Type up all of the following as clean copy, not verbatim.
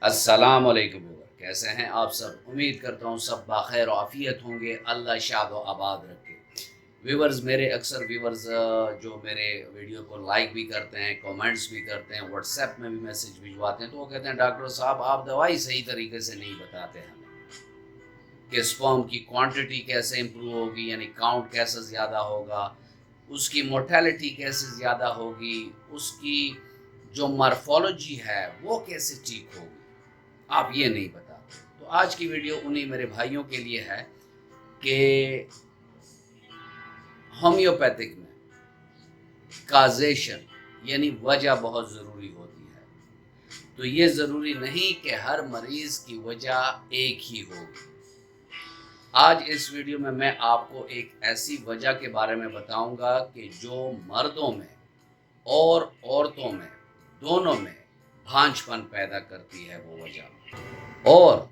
अस्सलाम वालेकुम व्यूअर, कैसे हैं आप सब। उम्मीद करता हूँ सब बाखैर और आफियत होंगे। अल्लाह शाद व आबाद रखे। व्यूअर्स, मेरे अक्सर व्यूअर्स जो मेरे वीडियो को लाइक भी करते हैं, कमेंट्स भी करते हैं, व्हाट्सएप में भी मैसेज भिजवाते हैं, तो वो कहते हैं डॉक्टर साहब आप दवाई सही तरीके से नहीं बताते हमें कि स्पर्म की क्वांटिटी कैसे इम्प्रूव होगी, यानी काउंट कैसे ज़्यादा होगा, उसकी मोर्टेलिटी कैसे ज़्यादा होगी, उसकी जो मार्फोलॉजी है वो कैसे ठीक होगी, आप ये नहीं बताते। तो आज की वीडियो उन्हीं मेरे भाइयों के लिए है कि होम्योपैथिक में काजेशन यानी वजह बहुत ज़रूरी होती है। तो ये ज़रूरी नहीं कि हर मरीज़ की वजह एक ही होगी। आज इस वीडियो में मैं आपको एक ऐसी वजह के बारे में बताऊंगा कि जो मर्दों में और औरतों में दोनों में भांजपन पैदा करती है वो वजह। और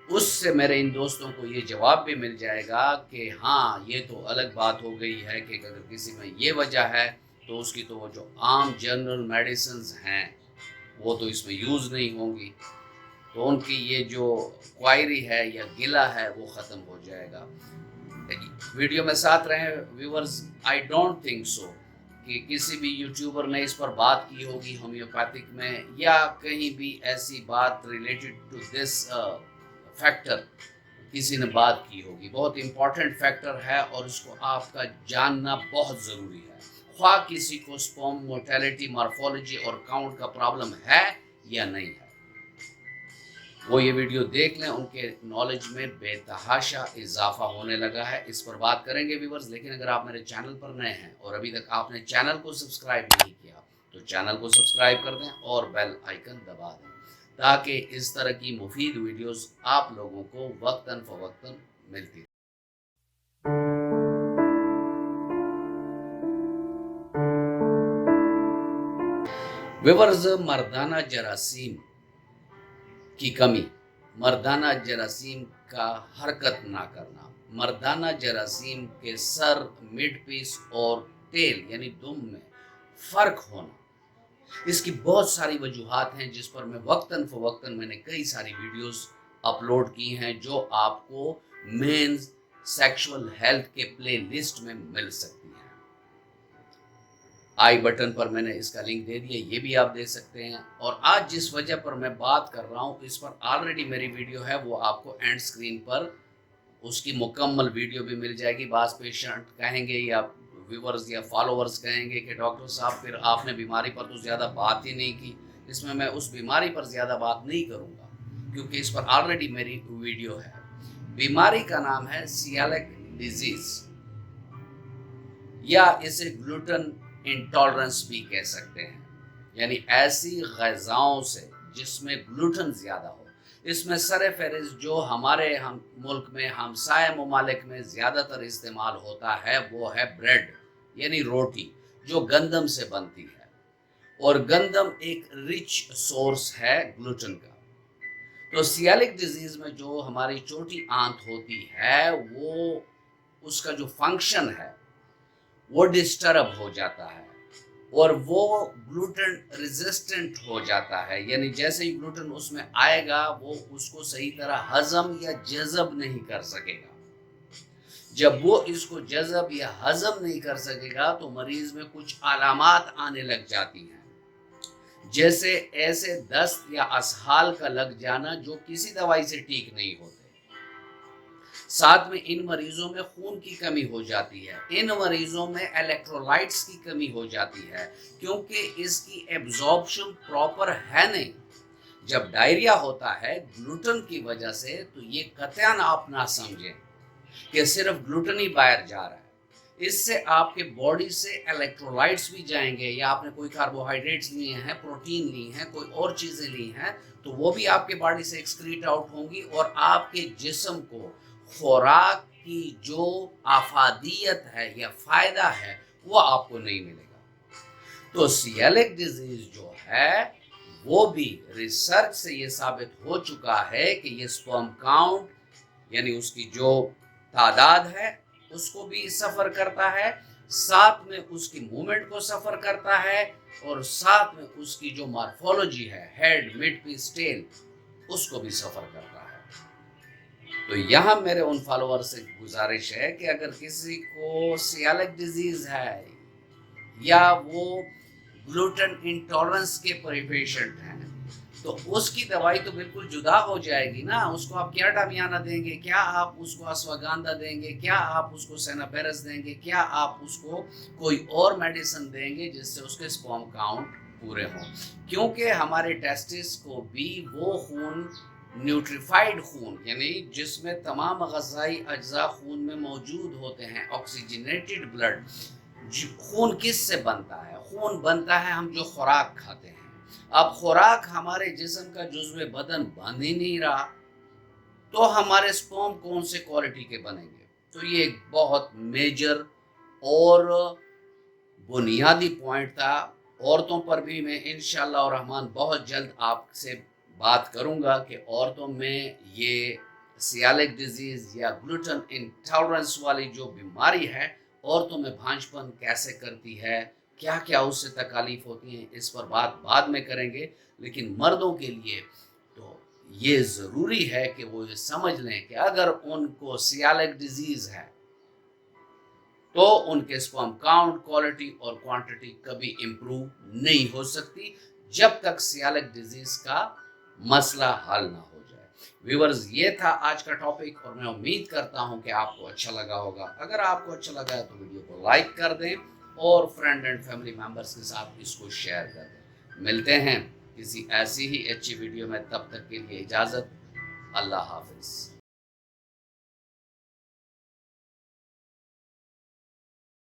उससे मेरे इन दोस्तों को ये जवाब भी मिल जाएगा कि हाँ, ये तो अलग बात हो गई है कि अगर किसी में ये वजह है तो उसकी तो वो जो आम जनरल मेडिसिन्स हैं वो तो इसमें यूज़ नहीं होंगी, तो उनकी ये जो क्वायरी है या गिला है वो ख़त्म हो जाएगा। वीडियो में साथ रहें viewers. I don't think so कि किसी भी यूट्यूबर ने इस पर बात की होगी होम्योपैथिक में, या कहीं भी ऐसी बात रिलेटेड टू दिस फैक्टर किसी ने बात की होगी। बहुत इंपॉर्टेंट फैक्टर है और इसको आपका जानना बहुत ज़रूरी है। ख्वाह किसी को स्पर्म मोर्टेलिटी, मॉर्फोलॉजी और काउंट का प्रॉब्लम है या नहीं है, वो ये वीडियो देख लें, उनके नॉलेज में बेतहाशा इजाफा होने लगा है। इस पर बात करेंगे व्यूअर्स। लेकिन अगर आप मेरे चैनल पर नए हैं और अभी तक आपने चैनल को सब्सक्राइब नहीं किया तो चैनल को सब्सक्राइब कर दें और बेल आइकन दबा दें ताकि इस तरह की मुफीद वीडियोस आप लोगों को वक्तन फवक्तन मिलती रहे। व्यूअर्स, मर्दाना जरासीम की कमी, मर्दाना जरासीम का हरकत ना करना, मर्दाना जरासीम के सर, मिड पीस और टेल यानी दुम में फ़र्क होना, इसकी बहुत सारी वजूहात हैं जिस पर मैं वक्तन फ़वक्तन मैंने कई सारी वीडियोस अपलोड की हैं जो आपको मेंस सेक्सुअल हेल्थ के प्ले लिस्ट में मिल सकती हैं। आई बटन पर मैंने इसका लिंक दे दिया, ये भी आप दे सकते हैं। और आज जिस वजह पर मैं बात कर रहा हूँ इस पर ऑलरेडी मेरी वीडियो है, वो आपको एंड स्क्रीन पर उसकी मुकम्मल वीडियो भी मिल जाएगी। बास पेशेंट कहेंगे या व्यूवर्स या फॉलोअर्स कहेंगे कि डॉक्टर साहब फिर आपने बीमारी पर तो ज़्यादा बात ही नहीं की। इसमें मैं उस बीमारी पर ज़्यादा बात नहीं करूँगा क्योंकि इस पर ऑलरेडी मेरी वीडियो है। बीमारी का नाम है सियालिक डिजीज़, या इसे ग्लूटेन इंटॉलरेंस भी कह सकते हैं, यानी ऐसी ग़िज़ाओं से जिसमें ग्लूटेन ज़्यादा हो। इसमें सर फहरिस्त जो हमारे हम मुल्क में हमसाय ममालिक में ज़्यादातर इस्तेमाल होता है वो है ब्रेड यानी रोटी जो गंदम से बनती है, और गंदम एक रिच सोर्स है ग्लूटेन का। तो सियालिक डिजीज़ में जो हमारी छोटी आंत होती है वो, उसका जो फंक्शन है वो डिस्टर्ब हो जाता है और वो ग्लूटेन रेजिस्टेंट हो जाता है, यानी जैसे ही ग्लूटेन उसमें आएगा वो उसको सही तरह हजम या जज़ब नहीं कर सकेगा। जब वो इसको जज़ब या हजम नहीं कर सकेगा तो मरीज में कुछ अलामात आने लग जाती हैं, जैसे ऐसे दस्त या असहाल का लग जाना जो किसी दवाई से ठीक नहीं होते। साथ में इन मरीजों में खून की कमी हो जाती है, इन मरीजों में इलेक्ट्रोलाइट्स की कमी हो जाती है क्योंकि इसकी एब्जॉर्प्शन प्रॉपर है नहीं। जब डायरिया होता है ग्लूटेन की वजह से तो ये कतई आप ना समझें कि सिर्फ ग्लूटेन ही बाहर जा रहा है, इससे आपके बॉडी से इलेक्ट्रोलाइट्स भी जाएंगे, या आपने कोई कार्बोहाइड्रेट्स लिए हैं, प्रोटीन ली हैं, कोई और चीज़ें ली हैं तो वो भी आपके बॉडी से एक्सक्रीट आउट होंगी और आपके जिस्म को खुराक की जो आफादियत है या फ़ायदा है वो आपको नहीं मिलेगा। तो सियालिक डिजीज़ जो है वो भी रिसर्च से ये साबित हो चुका है कि ये स्पर्म काउंट यानी उसकी जो तादाद है उसको भी सफ़र करता है, साथ में उसकी मूवमेंट को सफ़र करता है, اور ساتھ میں اس کی جو مارفولوجی ہے ہیڈ مڈ پیس ٹیل اس کو بھی سفر کرتا ہے۔ تو یہاں میرے ان فالوور سے گزارش ہے کہ اگر کسی کو سیالک ڈیزیز ہے یا وہ گلوٹن انٹالرنس کے پیشنٹ ہیں تو اس کی دوائی تو بالکل جدا ہو جائے گی نا۔ اس کو آپ کیا ڈامیانہ دیں گے؟ کیا آپ اس کو اشواگاندھا دیں گے؟ کیا آپ اس کو سیناپیرس دیں گے؟ کیا آپ اس کو کوئی اور میڈیسن دیں گے جس سے اس کے سپرم کاؤنٹ پورے ہوں؟ کیونکہ ہمارے ٹیسٹس کو بھی وہ خون نیوٹریفائڈ خون یعنی جس میں تمام غذائی اجزاء خون میں موجود ہوتے ہیں، آکسیجنیٹڈ بلڈ۔ خون کس سے بنتا ہے؟ خون بنتا ہے ہم جو خوراک کھاتے ہیں۔ اب خوراک ہمارے جسم کا جزو بدن بن ہی نہیں رہا تو ہمارے سپرم کون سے کوالٹی کے بنیں گے؟ تو یہ ایک بہت میجر اور بنیادی پوائنٹ تھا۔ عورتوں پر بھی میں انشاءاللہ الرحمن بہت جلد آپ سے بات کروں گا کہ عورتوں میں یہ سیالک ڈیزیز یا گلوٹن انٹالرنس والی جو بیماری ہے عورتوں میں بھانج پن کیسے کرتی ہے، کیا کیا اس سے تکالیف ہوتی ہیں، اس پر بات بعد میں کریں گے۔ لیکن مردوں کے لیے تو یہ ضروری ہے کہ وہ یہ سمجھ لیں کہ اگر ان کو سیالک ڈیزیز ہے تو ان کے سپرم کاؤنٹ، کوالٹی اور کوانٹٹی کبھی امپروو نہیں ہو سکتی جب تک سیالک ڈیزیز کا مسئلہ حل نہ ہو جائے۔ ویورز، یہ تھا آج کا ٹاپک اور میں امید کرتا ہوں کہ آپ کو اچھا لگا ہوگا۔ اگر آپ کو اچھا لگا ہے تو ویڈیو کو لائک کر دیں اور فرینڈ اینڈ فیملی ممبرس کے ساتھ اس کو شیئر کر دیں۔ ملتے ہیں کسی ایسی ہی اچھی ویڈیو میں، تب تک کے لیے اجازت، اللہ حافظ۔